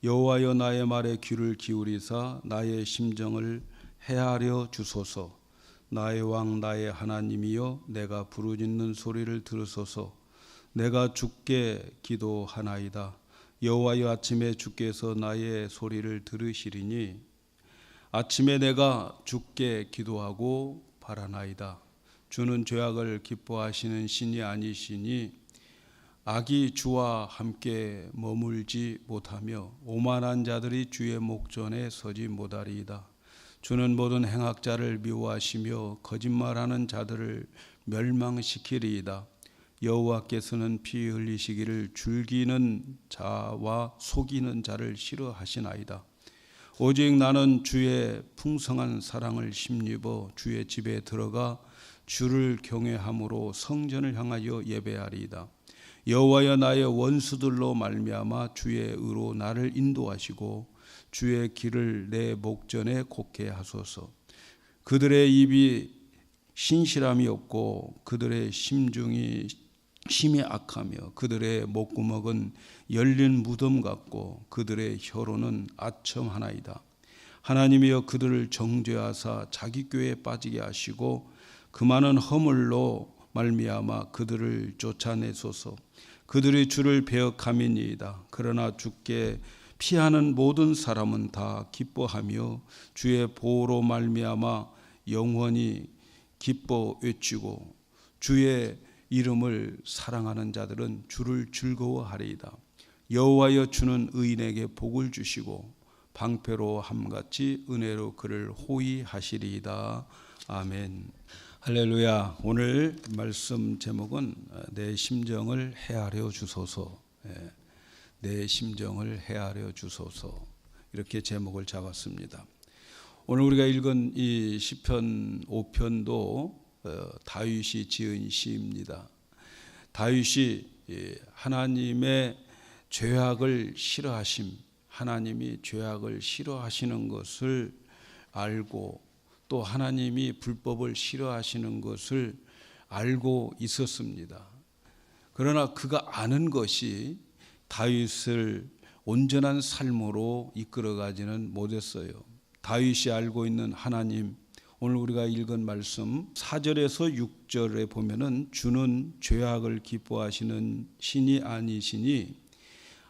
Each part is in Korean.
여호와여 나의 말에 귀를 기울이사 나의 심정을 헤아려 주소서. 나의 왕 나의 하나님이여 내가 부르짖는 소리를 들으소서. 내가 주께 기도하나이다. 여호와여 아침에 주께서 나의 소리를 들으시리니 아침에 내가 주께 기도하고 바라나이다. 주는 죄악을 기뻐하시는 신이 아니시니 악이 주와 함께 머물지 못하며 오만한 자들이 주의 목전에 서지 못하리이다. 주는 모든 행악자를 미워하시며 거짓말하는 자들을 멸망시키리이다. 여호와께서는 피 흘리시기를 즐기는 자와 속이는 자를 싫어하시나이다. 오직 나는 주의 풍성한 사랑을 힘입어 주의 집에 들어가 주를 경외함으로 성전을 향하여 예배하리이다. 여호와여 나의 원수들로 말미암아 주의 의로 나를 인도하시고 주의 길을 내 목전에 곱게 하소서. 그들의 입이 신실함이 없고 그들의 심중이 심히 악하며 그들의 목구멍은 열린 무덤 같고 그들의 혀로는 아첨하나이다. 하나님이여 그들을 정죄하사 자기 꾀에 빠지게 하시고 그 많은 허물로 말미암아 그들을 쫓아내소서. 그들이 주를 배역함이니이다. 그러나 주께 피하는 모든 사람은 다 기뻐하며 주의 보호로 말미암아 영원히 기뻐 외치고 주의 이름을 사랑하는 자들은 주를 즐거워하리이다. 여호와여 주는 의인에게 복을 주시고 방패로 함같이 은혜로 그를 호위하시리이다. 아멘. 할렐루야. 오늘 말씀 제목은 내 심정을 헤아려 주소서. 내 심정을 헤아려 주소서. 이렇게 제목을 잡았습니다. 오늘 우리가 읽은 이 시편 5편도 다윗이 지은 시입니다. 다윗이 하나님의 죄악을 싫어하심, 하나님이 죄악을 싫어하시는 것을 알고 또 하나님이 불법을 싫어하시는 것을 알고 있었습니다. 그러나 그가 아는 것이 다윗을 온전한 삶으로 이끌어가지는 못했어요. 다윗이 알고 있는 하나님, 오늘 우리가 읽은 말씀 4절에서 6절에 보면은 주는 죄악을 기뻐하시는 신이 아니시니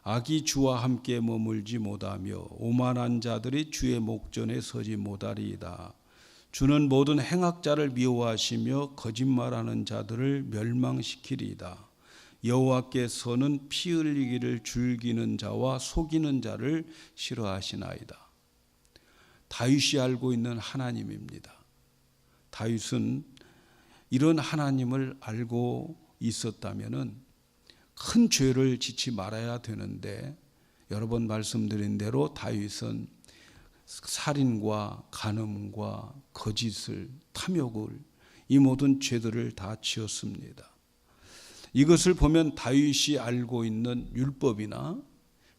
악이 주와 함께 머물지 못하며 오만한 자들이 주의 목전에 서지 못하리이다. 주는 모든 행악자를 미워하시며 거짓말하는 자들을 멸망시키리이다. 여호와께서는 피 흘리기를 즐기는 자와 속이는 자를 싫어하시나이다. 다윗이 알고 있는 하나님입니다. 다윗은 이런 하나님을 알고 있었다면 큰 죄를 짓지 말아야 되는데 여러 번 말씀드린 대로 다윗은 살인과 간음과 거짓을 탐욕을 이 모든 죄들을 다 지었습니다. 이것을 보면 다윗이 알고 있는 율법이나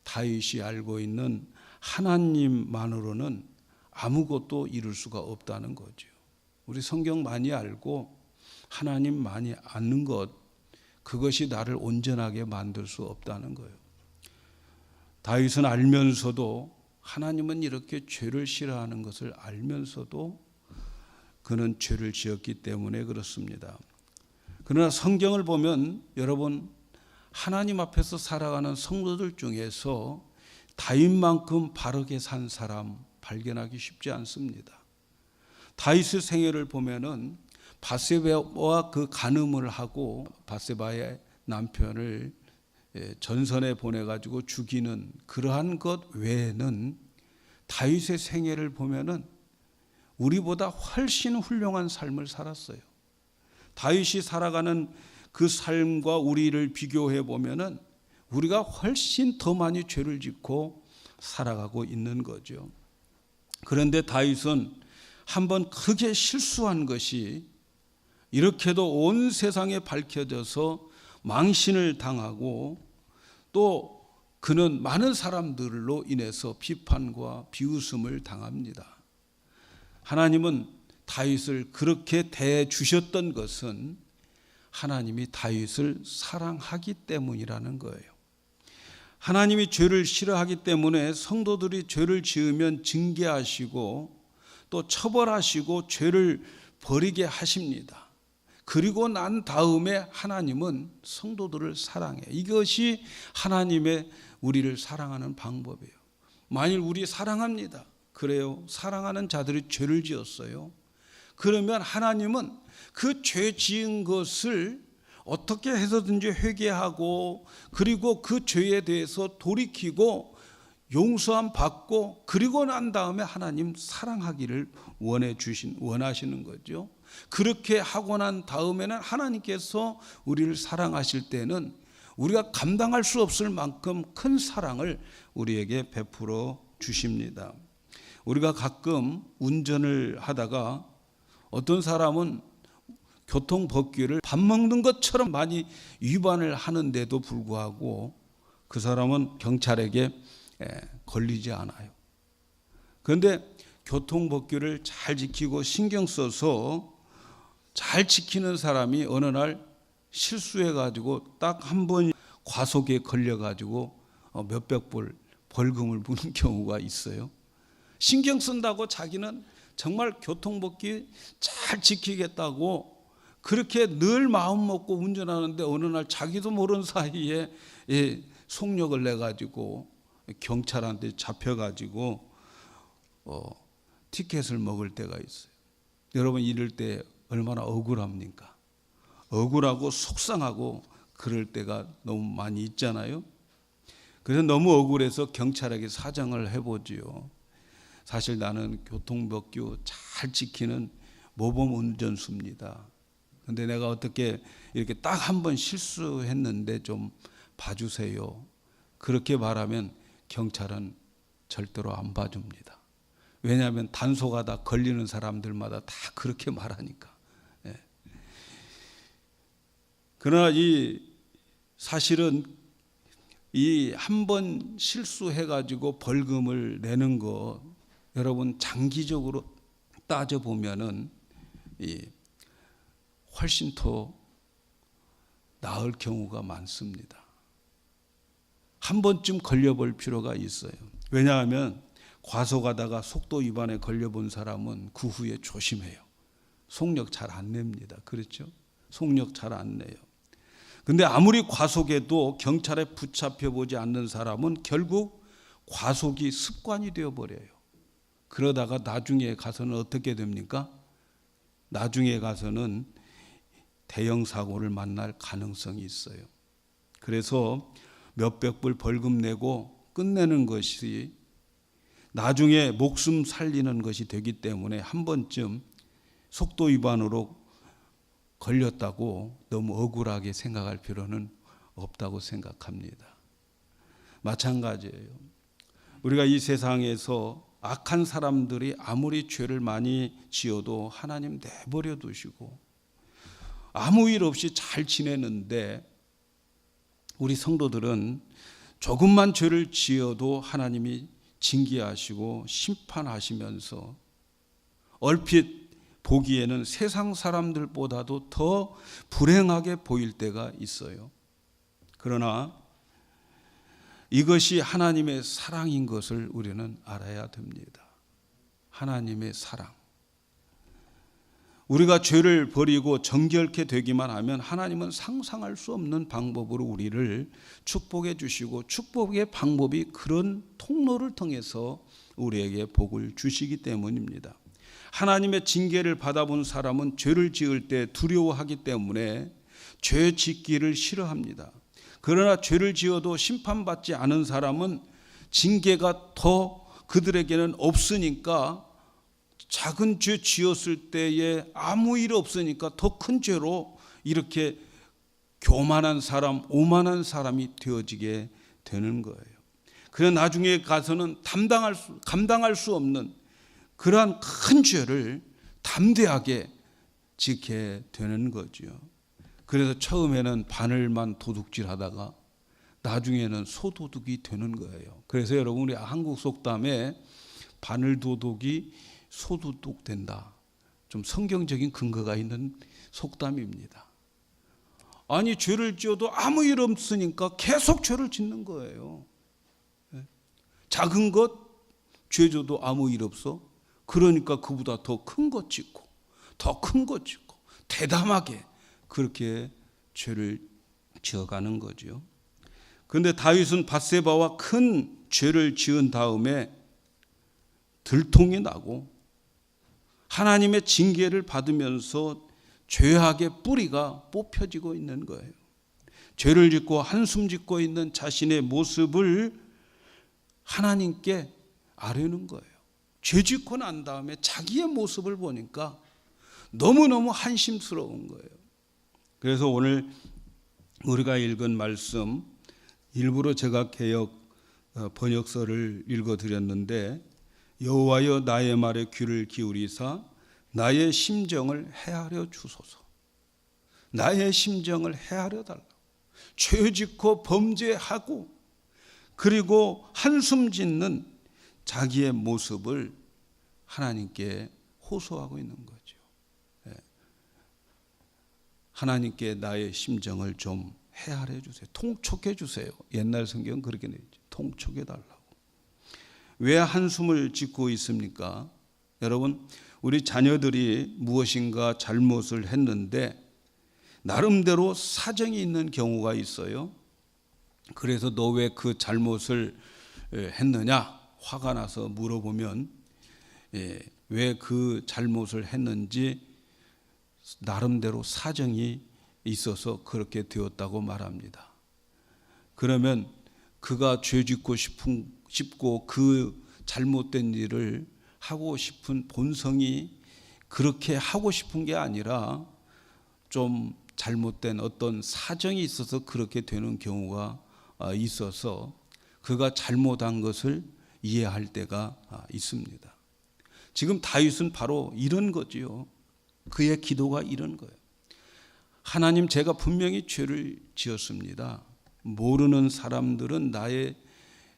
다윗이 알고 있는 하나님만으로는 아무것도 이룰 수가 없다는 거죠. 우리 성경 많이 알고 하나님 많이 아는 것, 그것이 나를 온전하게 만들 수 없다는 거예요. 다윗은 알면서도 하나님은 이렇게 죄를 싫어하는 것을 알면서도 그는 죄를 지었기 때문에 그렇습니다. 그러나 성경을 보면 여러분 하나님 앞에서 살아가는 성도들 중에서 다윗만큼 바르게 산 사람 발견하기 쉽지 않습니다. 다윗의 생애를 보면은 밧세바와 그 간음을 하고 밧세바의 남편을 전선에 보내가지고 죽이는 그러한 것 외에는 다윗의 생애를 보면은 우리보다 훨씬 훌륭한 삶을 살았어요. 다윗이 살아가는 그 삶과 우리를 비교해 보면은 우리가 훨씬 더 많이 죄를 짓고 살아가고 있는 거죠. 그런데 다윗은 한번 크게 실수한 것이 이렇게도 온 세상에 밝혀져서 망신을 당하고 또 그는 많은 사람들로 인해서 비판과 비웃음을 당합니다. 하나님은 다윗을 그렇게 대해 주셨던 것은 하나님이 다윗을 사랑하기 때문이라는 거예요. 하나님이 죄를 싫어하기 때문에 성도들이 죄를 지으면 징계하시고 또 처벌하시고 죄를 버리게 하십니다. 그리고 난 다음에 하나님은 성도들을 사랑해요. 이것이 하나님의 우리를 사랑하는 방법이에요. 만일 우리 사랑합니다. 그래요. 사랑하는 자들이 죄를 지었어요. 그러면 하나님은 그 죄 지은 것을 어떻게 해서든지 회개하고 그리고 그 죄에 대해서 돌이키고 용서함 받고 그리고 난 다음에 하나님 사랑하기를 원하시는 거죠. 그렇게 하고 난 다음에는 하나님께서 우리를 사랑하실 때는 우리가 감당할 수 없을 만큼 큰 사랑을 우리에게 베풀어 주십니다. 우리가 가끔 운전을 하다가 어떤 사람은 교통법규를 밥 먹는 것처럼 많이 위반을 하는데도 불구하고 그 사람은 경찰에게 걸리지 않아요. 그런데 교통법규를 잘 지키고 신경 써서 잘 지키는 사람이 어느 날 실수해가지고 딱 한 번 과속에 걸려가지고 몇백 불 벌금을 무는 경우가 있어요. 신경 쓴다고 자기는 정말 교통법규 잘 지키겠다고 그렇게 늘 마음 먹고 운전하는데 어느 날 자기도 모르는 사이에 속력을 내가지고 경찰한테 잡혀가지고 티켓을 먹을 때가 있어요. 여러분 이럴 때 얼마나 억울합니까? 억울하고 속상하고 그럴 때가 너무 많이 있잖아요. 그래서 너무 억울해서 경찰에게 사정을 해보지요. 사실 나는 교통법규 잘 지키는 모범 운전수입니다. 근데 내가 어떻게 이렇게 딱 한 번 실수했는데 좀 봐주세요. 그렇게 말하면 경찰은 절대로 안 봐줍니다. 왜냐하면 단속하다 걸리는 사람들마다 다 그렇게 말하니까. 예. 그러나 사실은 이 한 번 실수해가지고 벌금을 내는 거 여러분 장기적으로 따져보면은 훨씬 더 나을 경우가 많습니다. 한 번쯤 걸려볼 필요가 있어요. 왜냐하면 과속하다가 속도 위반에 걸려본 사람은 그 후에 조심해요. 속력 잘 안 냅니다. 그렇죠? 속력 잘 안 내요. 근데 아무리 과속해도 경찰에 붙잡혀 보지 않는 사람은 결국 과속이 습관이 되어버려요. 그러다가 나중에 가서는 어떻게 됩니까? 나중에 가서는 대형 사고를 만날 가능성이 있어요. 그래서 몇백 불 벌금 내고 끝내는 것이 나중에 목숨 살리는 것이 되기 때문에 한 번쯤 속도 위반으로 걸렸다고 너무 억울하게 생각할 필요는 없다고 생각합니다. 마찬가지예요. 우리가 이 세상에서 악한 사람들이 아무리 죄를 많이 지어도 하나님 내버려 두시고 아무 일 없이 잘 지내는데 우리 성도들은 조금만 죄를 지어도 하나님이 징계하시고 심판하시면서 얼핏 보기에는 세상 사람들보다도 더 불행하게 보일 때가 있어요. 그러나 이것이 하나님의 사랑인 것을 우리는 알아야 됩니다. 하나님의 사랑. 우리가 죄를 버리고 정결케 되기만 하면 하나님은 상상할 수 없는 방법으로 우리를 축복해 주시고 축복의 방법이 그런 통로를 통해서 우리에게 복을 주시기 때문입니다. 하나님의 징계를 받아본 사람은 죄를 지을 때 두려워하기 때문에 죄 짓기를 싫어합니다. 그러나 죄를 지어도 심판받지 않은 사람은 징계가 더 그들에게는 없으니까 작은 죄 지었을 때에 아무 일 없으니까 더 큰 죄로 이렇게 교만한 사람, 오만한 사람이 되어지게 되는 거예요. 그래서 나중에 가서는 감당할 수 없는 그러한 큰 죄를 담대하게 지게 되는 거죠. 그래서 처음에는 바늘만 도둑질하다가 나중에는 소도둑이 되는 거예요. 그래서 여러분 우리 한국 속담에 바늘 도둑이 소도둑 된다. 좀 성경적인 근거가 있는 속담입니다. 아니 죄를 지어도 아무 일 없으니까 계속 죄를 짓는 거예요. 작은 것 죄져도 아무 일 없어. 그러니까 그보다 더 큰 것 짓고 더 큰 것 짓고 대담하게 그렇게 죄를 지어가는 거죠. 그런데 다윗은 밧세바와 큰 죄를 지은 다음에 들통이 나고 하나님의 징계를 받으면서 죄악의 뿌리가 뽑혀지고 있는 거예요. 죄를 짓고 한숨 짓고 있는 자신의 모습을 하나님께 아뢰는 거예요. 죄 짓고 난 다음에 자기의 모습을 보니까 너무너무 한심스러운 거예요. 그래서 오늘 우리가 읽은 말씀, 일부러 제가 개역 번역서를 읽어드렸는데, 여호와여 나의 말에 귀를 기울이사 나의 심정을 헤아려 주소서. 나의 심정을 헤아려 달라고. 죄 짓고 범죄하고 그리고 한숨 짓는 자기의 모습을 하나님께 호소하고 있는 거죠. 하나님께 나의 심정을 좀 헤아려 주세요. 통촉해 주세요. 옛날 성경은 그렇게 되어 있죠. 통촉해 달라고. 왜 한숨을 짓고 있습니까? 여러분, 우리 자녀들이 무엇인가 잘못을 했는데 나름대로 사정이 있는 경우가 있어요. 그래서 너 왜 그 잘못을 했느냐? 화가 나서 물어보면 왜 그 잘못을 했는지 나름대로 사정이 있어서 그렇게 되었다고 말합니다. 그러면 그가 죄 짓고 싶고 그 잘못된 일을 하고 싶은 본성이 그렇게 하고 싶은 게 아니라 좀 잘못된 어떤 사정이 있어서 그렇게 되는 경우가 있어서 그가 잘못한 것을 이해할 때가 있습니다. 지금 다윗은 바로 이런 거지요. 그의 기도가 이런 거예요. 하나님, 제가 분명히 죄를 지었습니다. 모르는 사람들은 나의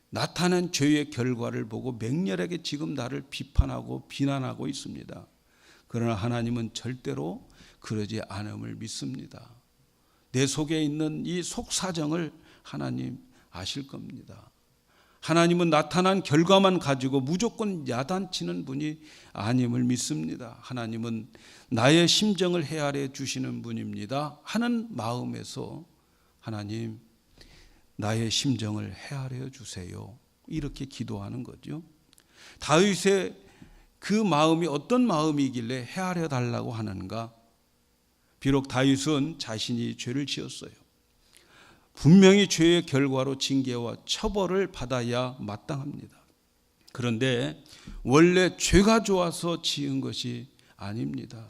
나타난 죄의 결과를 보고 맹렬하게 지금 나를 비판하고 비난하고 있습니다. 그러나 하나님은 절대로 그러지 않음을 믿습니다. 내 속에 있는 이 속사정을 하나님 아실 겁니다. 하나님은 나타난 결과만 가지고 무조건 야단치는 분이 아님을 믿습니다. 하나님은 나의 심정을 헤아려 주시는 분입니다 하는 마음에서 하나님, 나의 심정을 헤아려 주세요, 이렇게 기도하는 거죠. 다윗의 그 마음이 어떤 마음이길래 헤아려 달라고 하는가? 비록 다윗은 자신이 죄를 지었어요. 분명히 죄의 결과로 징계와 처벌을 받아야 마땅합니다. 그런데 원래 죄가 좋아서 지은 것이 아닙니다.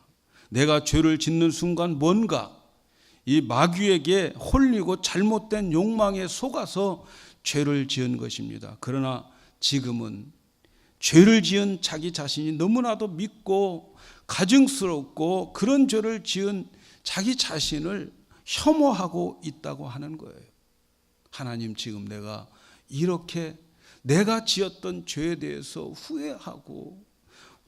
내가 죄를 짓는 순간 뭔가 이 마귀에게 홀리고 잘못된 욕망에 속아서 죄를 지은 것입니다. 그러나 지금은 죄를 지은 자기 자신이 너무나도 믿고 가증스럽고 그런 죄를 지은 자기 자신을 혐오하고 있다고 하는 거예요. 하나님, 지금 내가 이렇게 내가 지었던 죄에 대해서 후회하고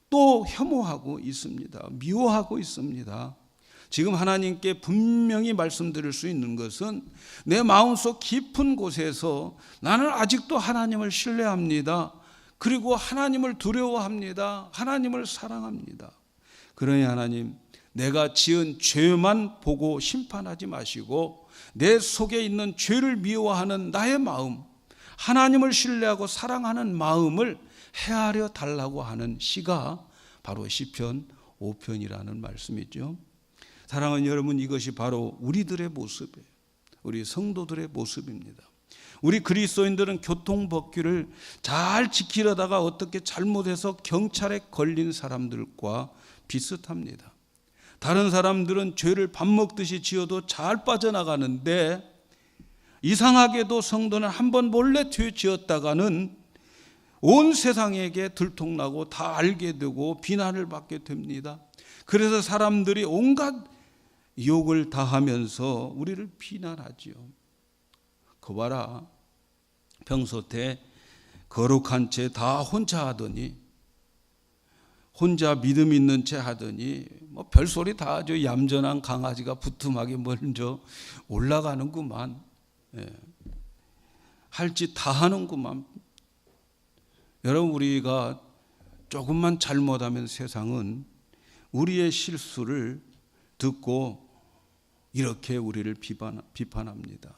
또 혐오하고 있습니다. 미워하고 있습니다. 지금 하나님께 분명히 말씀드릴 수 있는 것은 내 마음속 깊은 곳에서 나는 아직도 하나님을 신뢰합니다. 그리고 하나님을 두려워합니다. 하나님을 사랑합니다. 그러니 하나님, 내가 지은 죄만 보고 심판하지 마시고 내 속에 있는 죄를 미워하는 나의 마음, 하나님을 신뢰하고 사랑하는 마음을 헤아려 달라고 하는 시가 바로 시편 5편이라는 말씀이죠. 사랑하는 여러분, 이것이 바로 우리들의 모습이에요. 우리 성도들의 모습입니다. 우리 그리스도인들은 교통법규를 잘 지키려다가 어떻게 잘못해서 경찰에 걸린 사람들과 비슷합니다. 다른 사람들은 죄를 밥 먹듯이 지어도 잘 빠져나가는데 이상하게도 성도는 한번 몰래 죄 지었다가는 온 세상에게 들통나고 다 알게 되고 비난을 받게 됩니다. 그래서 사람들이 온갖 욕을 다 하면서 우리를 비난하지요. 그 봐라, 평소 때 거룩한 채 다 혼자 하더니, 혼자 믿음 있는 채 하더니 뭐 별소리 다 하죠. 얌전한 강아지가 부뚜막에 먼저 올라가는구만. 할 짓 다 하는구만. 여러분, 우리가 조금만 잘못하면 세상은 우리의 실수를 듣고 이렇게 우리를 비판합니다.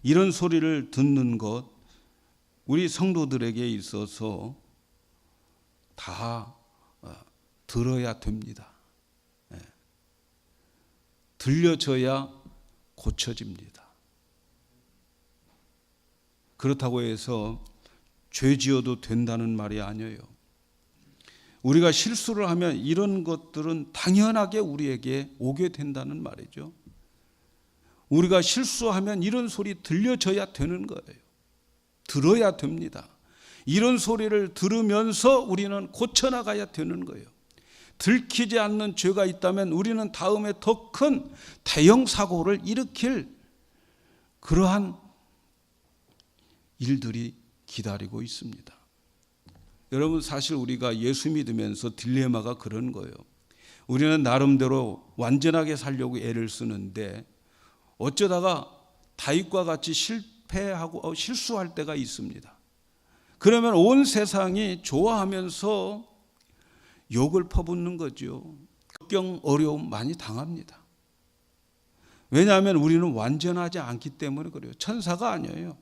이런 소리를 듣는 것 우리 성도들에게 있어서 다 들어야 됩니다. 들려져야 고쳐집니다. 그렇다고 해서 죄 지어도 된다는 말이 아니에요. 우리가 실수를 하면 이런 것들은 당연하게 우리에게 오게 된다는 말이죠. 우리가 실수하면 이런 소리 들려져야 되는 거예요. 들어야 됩니다. 이런 소리를 들으면서 우리는 고쳐나가야 되는 거예요. 들키지 않는 죄가 있다면 우리는 다음에 더 큰 대형 사고를 일으킬 그러한 일들이 기다리고 있습니다. 여러분, 사실 우리가 예수 믿으면서 딜레마가 그런 거예요. 우리는 나름대로 완전하게 살려고 애를 쓰는데 어쩌다가 다윗과 같이 실패하고 실수할 때가 있습니다. 그러면 온 세상이 좋아하면서 욕을 퍼붓는 거죠. 걱정, 어려움 많이 당합니다. 왜냐하면 우리는 완전하지 않기 때문에 그래요. 천사가 아니에요.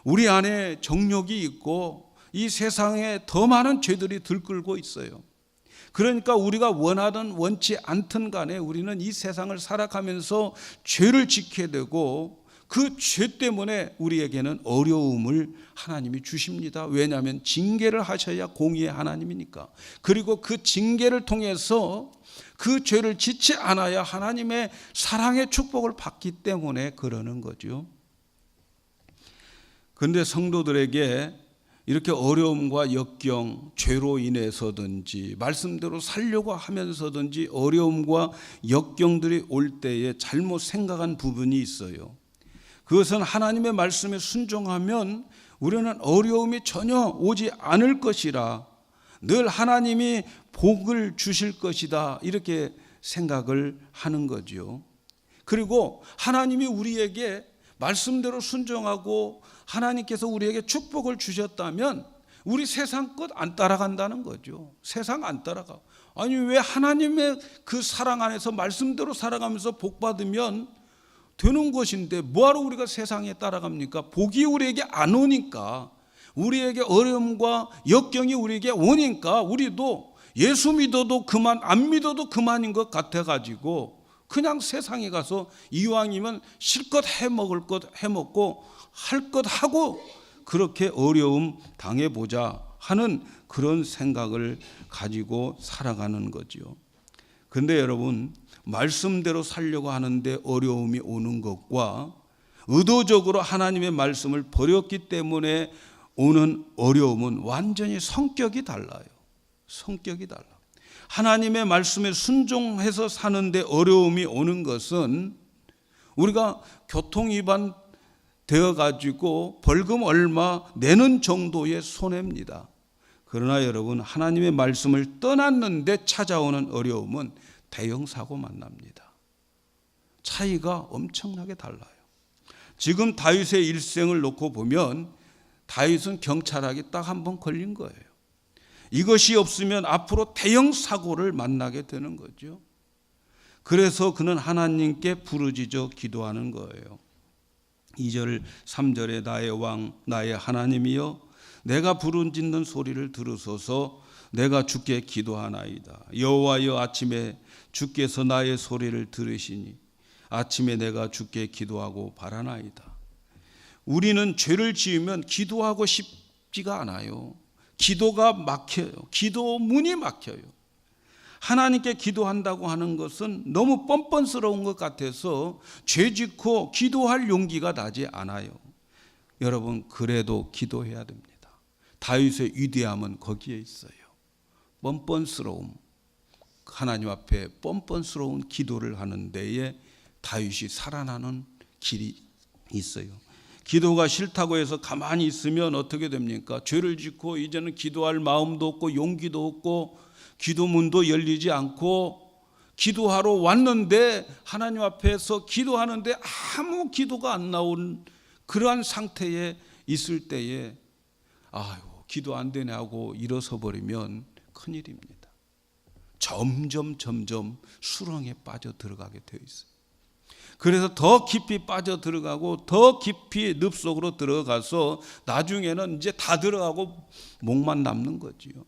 우리 안에 정욕이 있고 이 세상에 더 많은 죄들이 들끓고 있어요. 그러니까 우리가 원하든 원치 않든 간에 우리는 이 세상을 살아가면서 죄를 지켜야 되고 그 죄 때문에 우리에게는 어려움을 하나님이 주십니다. 왜냐하면 징계를 하셔야 공의의 하나님이니까. 그리고 그 징계를 통해서 그 죄를 짓지 않아야 하나님의 사랑의 축복을 받기 때문에 그러는 거죠. 그런데 성도들에게 이렇게 어려움과 역경, 죄로 인해서든지 말씀대로 살려고 하면서든지 어려움과 역경들이 올 때에 잘못 생각한 부분이 있어요. 그것은 하나님의 말씀에 순종하면 우리는 어려움이 전혀 오지 않을 것이라, 늘 하나님이 복을 주실 것이다, 이렇게 생각을 하는 거죠. 그리고 하나님이 우리에게 말씀대로 순종하고 하나님께서 우리에게 축복을 주셨다면 우리 세상 것 안 따라간다는 거죠. 세상 안 따라가. 아니, 왜 하나님의 그 사랑 안에서 말씀대로 살아가면서 복 받으면 되는 것인데 뭐하러 우리가 세상에 따라갑니까? 복이 우리에게 안 오니까, 우리에게 어려움과 역경이 우리에게 오니까 우리도 예수 믿어도 그만, 안 믿어도 그만인 것 같아가지고 그냥 세상에 가서 이왕이면 실컷 해먹을 것 해먹고 할 것 하고 그렇게 어려움 당해보자 하는 그런 생각을 가지고 살아가는 거죠. 그런데 여러분, 말씀대로 살려고 하는데 어려움이 오는 것과 의도적으로 하나님의 말씀을 버렸기 때문에 오는 어려움은 완전히 성격이 달라요. 성격이 달라. 하나님의 말씀에 순종해서 사는데 어려움이 오는 것은 우리가 교통 위반 되어가지고 벌금 얼마 내는 정도의 손해입니다. 그러나 여러분, 하나님의 말씀을 떠났는데 찾아오는 어려움은 대형 사고 만납니다. 차이가 엄청나게 달라요. 지금 다윗의 일생을 놓고 보면 다윗은 경찰에게 딱 한 번 걸린 거예요. 이것이 없으면 앞으로 대형 사고를 만나게 되는 거죠. 그래서 그는 하나님께 부르짖어 기도하는 거예요. 2절 3절에 나의 왕 나의 하나님이여, 내가 부르짖는 소리를 들으소서. 내가 주께 기도하나이다. 여호와여, 아침에 주께서 나의 소리를 들으시니 아침에 내가 주께 기도하고 바라나이다. 우리는 죄를 지으면 기도하고 싶지가 않아요. 기도가 막혀요. 기도 문이 막혀요. 하나님께 기도한다고 하는 것은 너무 뻔뻔스러운 것 같아서 죄 짓고 기도할 용기가 나지 않아요. 여러분, 그래도 기도해야 됩니다. 다윗의 위대함은 거기에 있어요. 뻔뻔스러움, 하나님 앞에 뻔뻔스러운 기도를 하는 데에 다윗이 살아나는 길이 있어요. 기도가 싫다고 해서 가만히 있으면 어떻게 됩니까? 죄를 짓고 이제는 기도할 마음도 없고 용기도 없고 기도문도 열리지 않고 기도하러 왔는데 하나님 앞에서 기도하는데 아무 기도가 안 나온 그러한 상태에 있을 때에 아유, 기도 안 되네 하고 일어서 버리면 큰일입니다. 점점 수렁에 빠져 들어가게 되어 있어요. 그래서 더 깊이 빠져 들어가고 더 깊이 늪속으로 들어가서 나중에는 이제 다 들어가고 목만 남는 거지요.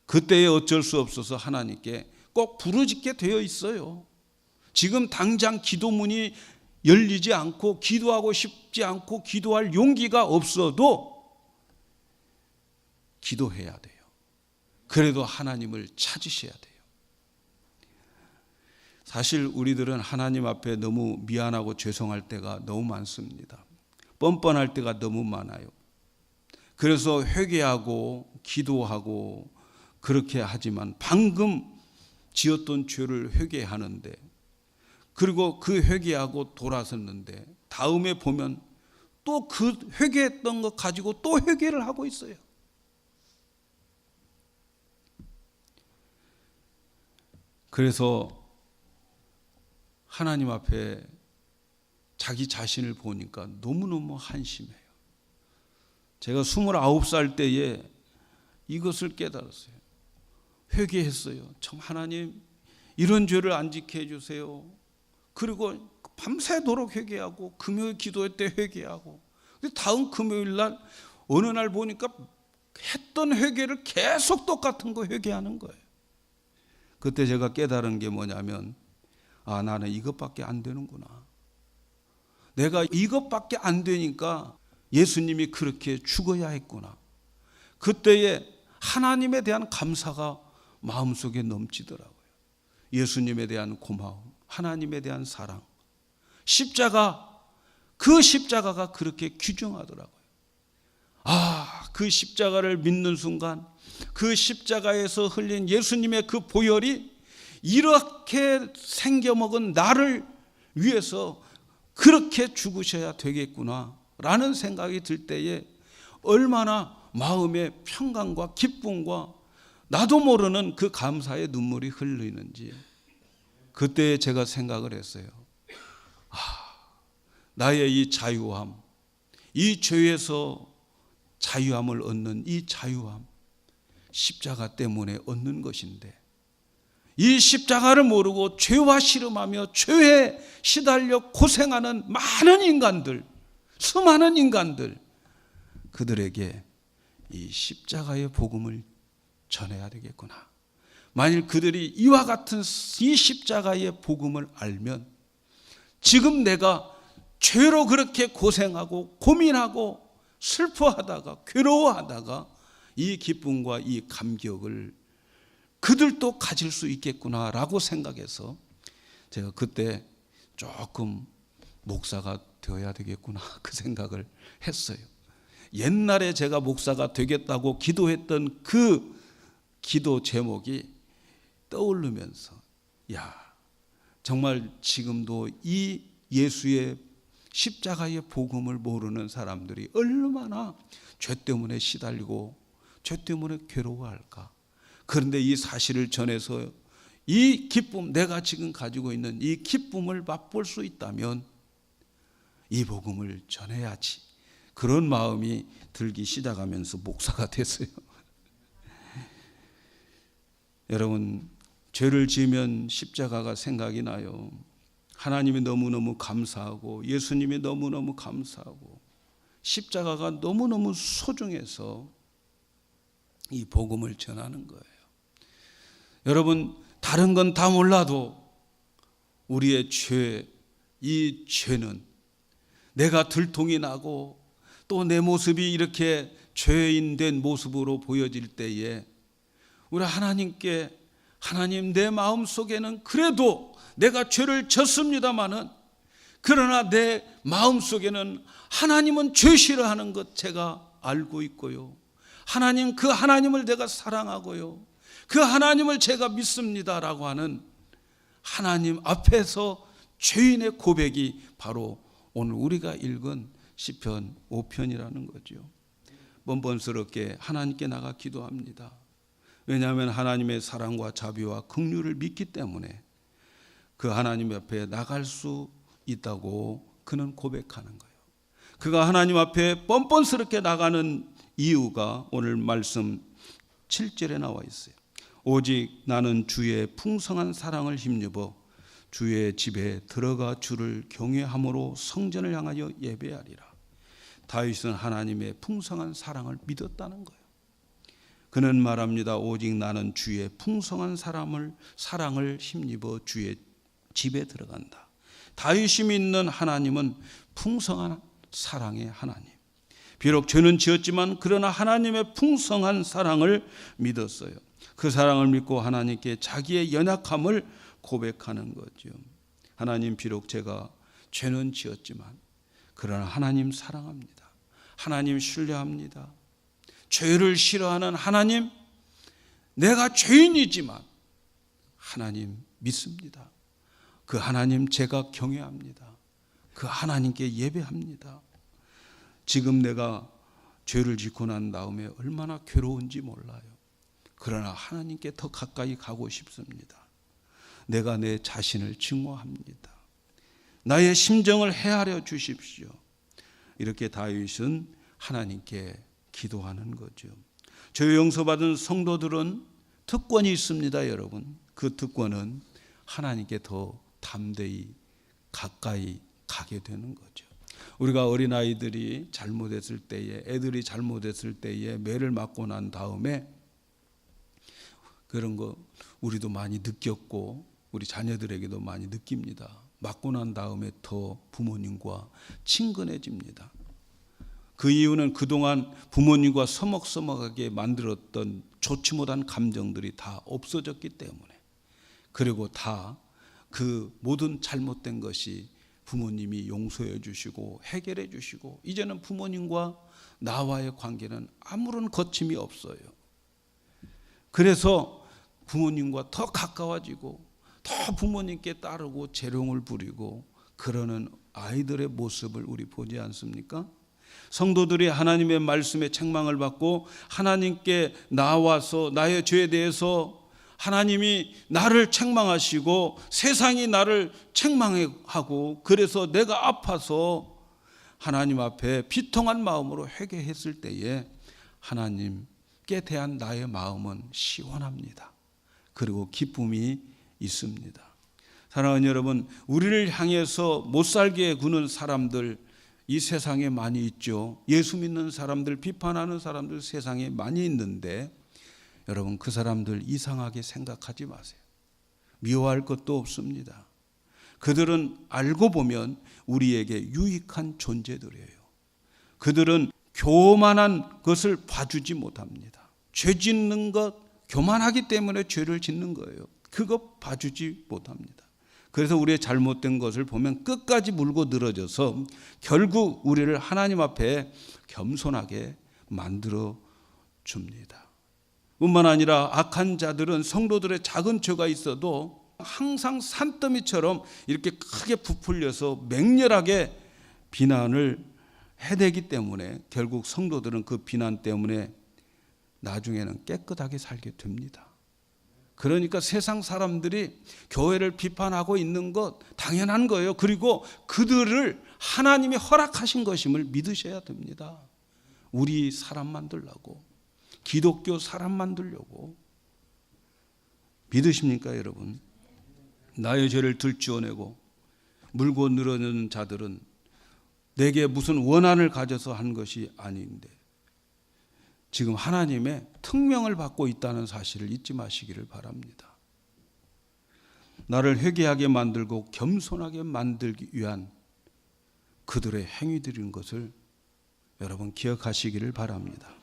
그때에 어쩔 수 없어서 하나님께 꼭 부르짖게 되어 있어요. 지금 당장 기도문이 열리지 않고 기도하고 싶지 않고 기도할 용기가 없어도 기도해야 돼요. 그래도 하나님을 찾으셔야 돼요. 사실 우리들은 하나님 앞에 너무 미안하고 죄송할 때가 너무 많습니다. 뻔뻔할 때가 너무 많아요. 그래서 회개하고 기도하고 그렇게 하지만 방금 지었던 죄를 회개하는데, 그리고 그 회개하고 돌아섰는데 다음에 보면 또 그 회개했던 것 가지고 또 회개를 하고 있어요. 그래서 하나님 앞에 자기 자신을 보니까 너무너무 한심해요. 제가 29살 때에 이것을 깨달았어요. 회개했어요. 참 하나님, 이런 죄를 안 지게 해주세요. 그리고 밤새도록 회개하고 금요일 기도회 때 회개하고, 다음 금요일 날 어느 날 보니까 했던 회개를 계속 똑같은 거 회개하는 거예요. 그때 제가 깨달은 게 뭐냐면, 아, 나는 이것밖에 안 되는구나. 내가 이것밖에 안 되니까 예수님이 그렇게 죽어야 했구나. 그때에 하나님에 대한 감사가 마음속에 넘치더라고요. 예수님에 대한 고마움, 하나님에 대한 사랑, 십자가, 그 십자가가 그렇게 귀중하더라고요. 아, 그 십자가를 믿는 순간 그 십자가에서 흘린 예수님의 그 보혈이 이렇게 생겨먹은 나를 위해서 그렇게 죽으셔야 되겠구나 라는 생각이 들 때에 얼마나 마음의 평강과 기쁨과 나도 모르는 그 감사의 눈물이 흘리는지, 그때 제가 생각을 했어요. 아, 나의 이 자유함, 이 죄에서 자유함을 얻는 이 자유함, 십자가 때문에 얻는 것인데, 이 십자가를 모르고 죄와 씨름하며 죄에 시달려 고생하는 많은 인간들, 수많은 인간들, 그들에게 이 십자가의 복음을 전해야 되겠구나. 만일 그들이 이와 같은 이 십자가의 복음을 알면 지금 내가 죄로 그렇게 고생하고 고민하고 슬퍼하다가 괴로워하다가 이 기쁨과 이 감격을 그들도 가질 수 있겠구나라고 생각해서 제가 그때 조금 목사가 되어야 되겠구나 그 생각을 했어요. 옛날에 제가 목사가 되겠다고 기도했던 그 기도 제목이 떠오르면서, 야, 정말 지금도 이 예수의 십자가의 복음을 모르는 사람들이 얼마나 죄 때문에 시달리고 죄 때문에 괴로워할까. 그런데 이 사실을 전해서 이 기쁨, 내가 지금 가지고 있는 이 기쁨을 맛볼 수 있다면 이 복음을 전해야지, 그런 마음이 들기 시작하면서 목사가 됐어요. 여러분, 죄를 지으면 십자가가 생각이 나요. 하나님이 너무너무 감사하고 예수님이 너무너무 감사하고 십자가가 너무너무 소중해서 이 복음을 전하는 거예요. 여러분, 다른 건 다 몰라도 우리의 죄, 이 죄는 내가 들통이 나고 또 내 모습이 이렇게 죄인된 모습으로 보여질 때에 우리 하나님께, 하나님, 내 마음속에는 그래도 내가 죄를 졌습니다마는, 그러나 내 마음속에는 하나님은 죄 싫어하는 것 제가 알고 있고요, 하나님, 그 하나님을 내가 사랑하고요, 그 하나님을 제가 믿습니다라고 하는 하나님 앞에서 죄인의 고백이 바로 오늘 우리가 읽은 시편 5편이라는 거죠. 번번스럽게 하나님께 나가 기도합니다. 왜냐하면 하나님의 사랑과 자비와 긍휼을 믿기 때문에 그 하나님 앞에 나갈 수 있다고 그는 고백하는 거예요. 그가 하나님 앞에 뻔뻔스럽게 나가는 이유가 오늘 말씀 7절에 나와 있어요. 오직 나는 주의 풍성한 사랑을 힘입어 주의 집에 들어가 주를 경외함으로 성전을 향하여 예배하리라. 다윗은 하나님의 풍성한 사랑을 믿었다는 거예요. 그는 말합니다. 오직 나는 주의 풍성한 사랑을 힘입어 주의 집에 들어간다. 다윗이 믿는 하나님은 풍성한 사랑의 하나님. 비록 죄는 지었지만 그러나 하나님의 풍성한 사랑을 믿었어요. 그 사랑을 믿고 하나님께 자기의 연약함을 고백하는 거죠. 하나님, 비록 제가 죄는 지었지만 그러나 하나님 사랑합니다. 하나님 신뢰합니다. 죄를 싫어하는 하나님, 내가 죄인이지만 하나님 믿습니다. 그 하나님 제가 경외합니다. 그 하나님께 예배합니다. 지금 내가 죄를 짓고 난 다음에 얼마나 괴로운지 몰라요. 그러나 하나님께 더 가까이 가고 싶습니다. 내가 내 자신을 증오합니다. 나의 심정을 헤아려 주십시오. 이렇게 다윗은 하나님께 기도하는 거죠. 죄 용서받은 성도들은 특권이 있습니다, 여러분. 그 특권은 하나님께 더 담대히 가까이 가게 되는 거죠. 우리가 어린아이들이 잘못했을 때에, 애들이 잘못했을 때에 매를 맞고 난 다음에 그런 거 우리도 많이 느꼈고 우리 자녀들에게도 많이 느낍니다. 맞고 난 다음에 더 부모님과 친근해집니다. 그 이유는 그동안 부모님과 서먹서먹하게 만들었던 좋지 못한 감정들이 다 없어졌기 때문에, 그리고 다 그 모든 잘못된 것이 부모님이 용서해 주시고 해결해 주시고 이제는 부모님과 나와의 관계는 아무런 거침이 없어요. 그래서 부모님과 더 가까워지고 더 부모님께 따르고 재롱을 부리고 그러는 아이들의 모습을 우리 보지 않습니까? 성도들이 하나님의 말씀에 책망을 받고 하나님께 나와서 나의 죄에 대해서 하나님이 나를 책망하시고 세상이 나를 책망하고 그래서 내가 아파서 하나님 앞에 비통한 마음으로 회개했을 때에 하나님께 대한 나의 마음은 시원합니다. 그리고 기쁨이 있습니다. 사랑하는 여러분, 우리를 향해서 못살게 구는 사람들 이 세상에 많이 있죠. 예수 믿는 사람들, 비판하는 사람들 세상에 많이 있는데 여러분, 그 사람들 이상하게 생각하지 마세요. 미워할 것도 없습니다. 그들은 알고 보면 우리에게 유익한 존재들이에요. 그들은 교만한 것을 봐주지 못합니다. 죄 짓는 것, 교만하기 때문에 죄를 짓는 거예요. 그거 봐주지 못합니다. 그래서 우리의 잘못된 것을 보면 끝까지 물고 늘어져서 결국 우리를 하나님 앞에 겸손하게 만들어 줍니다. 뿐만 아니라 악한 자들은 성도들의 작은 죄가 있어도 항상 산더미처럼 이렇게 크게 부풀려서 맹렬하게 비난을 해대기 때문에 결국 성도들은 그 비난 때문에 나중에는 깨끗하게 살게 됩니다. 그러니까 세상 사람들이 교회를 비판하고 있는 것 당연한 거예요. 그리고 그들을 하나님이 허락하신 것임을 믿으셔야 됩니다. 우리 사람 만들려고, 기독교 사람 만들려고. 믿으십니까, 여러분? 나의 죄를 들추어내고 물고 늘어지는 자들은 내게 무슨 원한을 가져서 한 것이 아닌데 지금 하나님의 특명을 받고 있다는 사실을 잊지 마시기를 바랍니다. 나를 회개하게 만들고 겸손하게 만들기 위한 그들의 행위들인 것을 여러분 기억하시기를 바랍니다.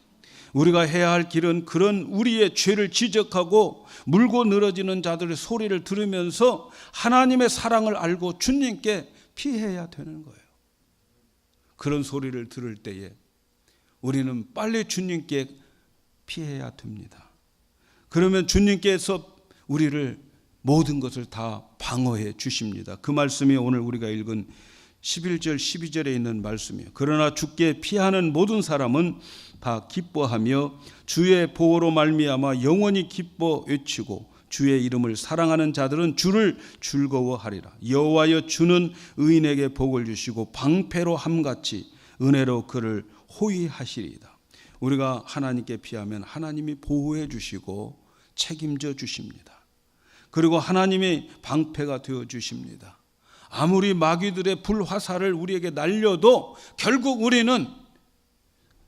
우리가 해야 할 길은 그런 우리의 죄를 지적하고 물고 늘어지는 자들의 소리를 들으면서 하나님의 사랑을 알고 주님께 피해야 되는 거예요. 그런 소리를 들을 때에 우리는 빨리 주님께 피해야 됩니다. 그러면 주님께서 우리를 모든 것을 다 방어해 주십니다. 그 말씀이 오늘 우리가 읽은 11절 12절에 있는 말씀이에요. 그러나 주께 피하는 모든 사람은 다 기뻐하며 주의 보호로 말미암아 영원히 기뻐 외치고 주의 이름을 사랑하는 자들은 주를 즐거워하리라. 여호와여 주는 의인에게 복을 주시고 방패로 함같이 은혜로 그를 호위하시리이다. 우리가 하나님께 피하면 하나님이 보호해 주시고 책임져 주십니다. 그리고 하나님이 방패가 되어 주십니다. 아무리 마귀들의 불화살을 우리에게 날려도 결국 우리는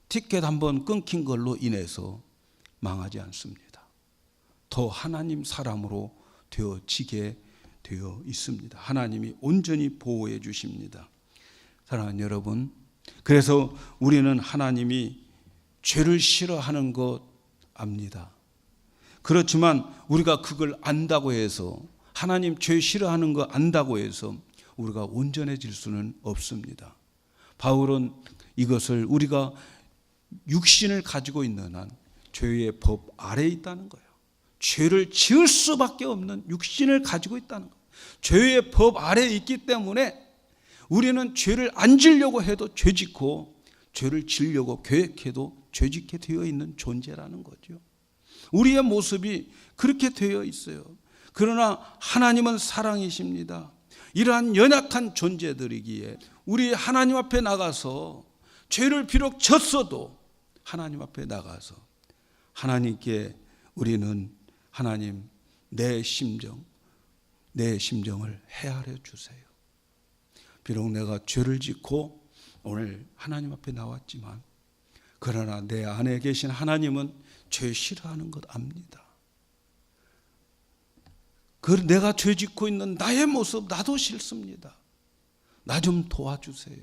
티켓 한번 끊긴 걸로 인해서 망하지 않습니다. 더 하나님 사람으로 되어지게 되어 있습니다. 하나님이 온전히 보호해 주십니다. 사랑하는 여러분, 그래서 우리는 하나님이 죄를 싫어하는 것 압니다. 그렇지만 우리가 그걸 안다고 해서, 하나님 죄 싫어하는 거 안다고 해서 우리가 온전해질 수는 없습니다. 바울은 이것을 우리가 육신을 가지고 있는 한 죄의 법 아래에 있다는 거예요. 죄를 지을 수밖에 없는 육신을 가지고 있다는 거예요. 죄의 법 아래에 있기 때문에 우리는 죄를 안 지려고 해도 죄 짓고, 죄를 지려고 계획해도 죄 짓게 되어 있는 존재라는 거죠. 우리의 모습이 그렇게 되어 있어요. 그러나 하나님은 사랑이십니다. 이러한 연약한 존재들이기에 우리 하나님 앞에 나가서 죄를 비록 졌어도 하나님 앞에 나가서 하나님께 우리는 하나님 내 심정을 헤아려 주세요. 비록 내가 죄를 짓고 오늘 하나님 앞에 나왔지만, 그러나 내 안에 계신 하나님은 죄 싫어하는 것 압니다. 내가 죄 짓고 있는 나의 모습 나도 싫습니다. 나 좀 도와주세요.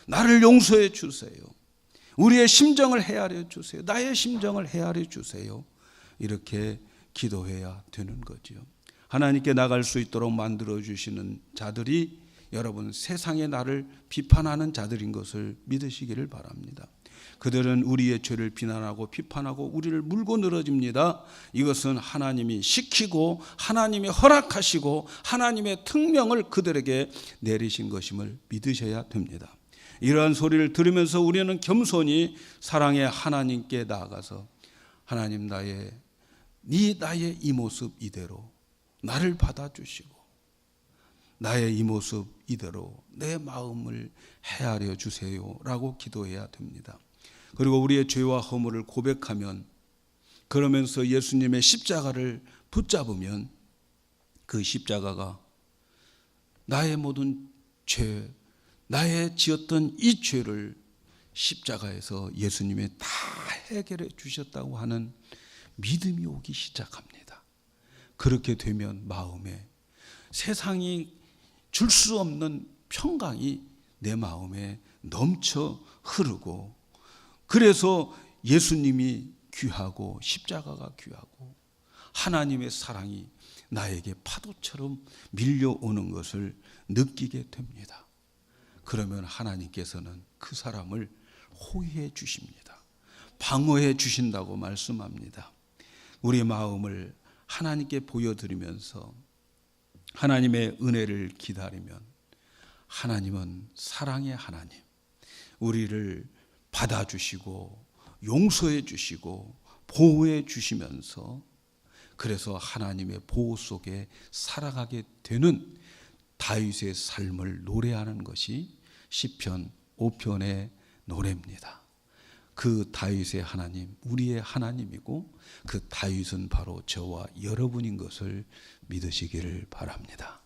나를 용서해 주세요. 우리의 심정을 헤아려 주세요. 나의 심정을 헤아려 주세요. 이렇게 기도해야 되는 거죠. 하나님께 나갈 수 있도록 만들어 주시는 자들이 여러분 세상의 나를 비판하는 자들인 것을 믿으시기를 바랍니다. 그들은 우리의 죄를 비난하고 비판하고 우리를 물고 늘어집니다. 이것은 하나님이 시키고 하나님이 허락하시고 하나님의 특명을 그들에게 내리신 것임을 믿으셔야 됩니다. 이러한 소리를 들으면서 우리는 겸손히 사랑의 하나님께 나아가서 하나님 나의 이 모습 이대로 나를 받아주시고 나의 이 모습 이대로 내 마음을 헤아려 주세요 라고 기도해야 됩니다. 그리고 우리의 죄와 허물을 고백하면, 그러면서 예수님의 십자가를 붙잡으면 그 십자가가 나의 모든 죄, 나의 지었던 이 죄를 십자가에서 예수님이 다 해결해 주셨다고 하는 믿음이 오기 시작합니다. 그렇게 되면 마음에 세상이 줄 수 없는 평강이 내 마음에 넘쳐 흐르고, 그래서 예수님이 귀하고 십자가가 귀하고 하나님의 사랑이 나에게 파도처럼 밀려오는 것을 느끼게 됩니다. 그러면 하나님께서는 그 사람을 호위해 주십니다. 방어해 주신다고 말씀합니다. 우리 마음을 하나님께 보여드리면서 하나님의 은혜를 기다리면 하나님은 사랑의 하나님, 우리를 받아주시고 용서해 주시고 보호해 주시면서, 그래서 하나님의 보호 속에 살아가게 되는 다윗의 삶을 노래하는 것이 시편 5편의 노래입니다. 그 다윗의 하나님, 우리의 하나님이고 그 다윗은 바로 저와 여러분인 것을 믿으시기를 바랍니다.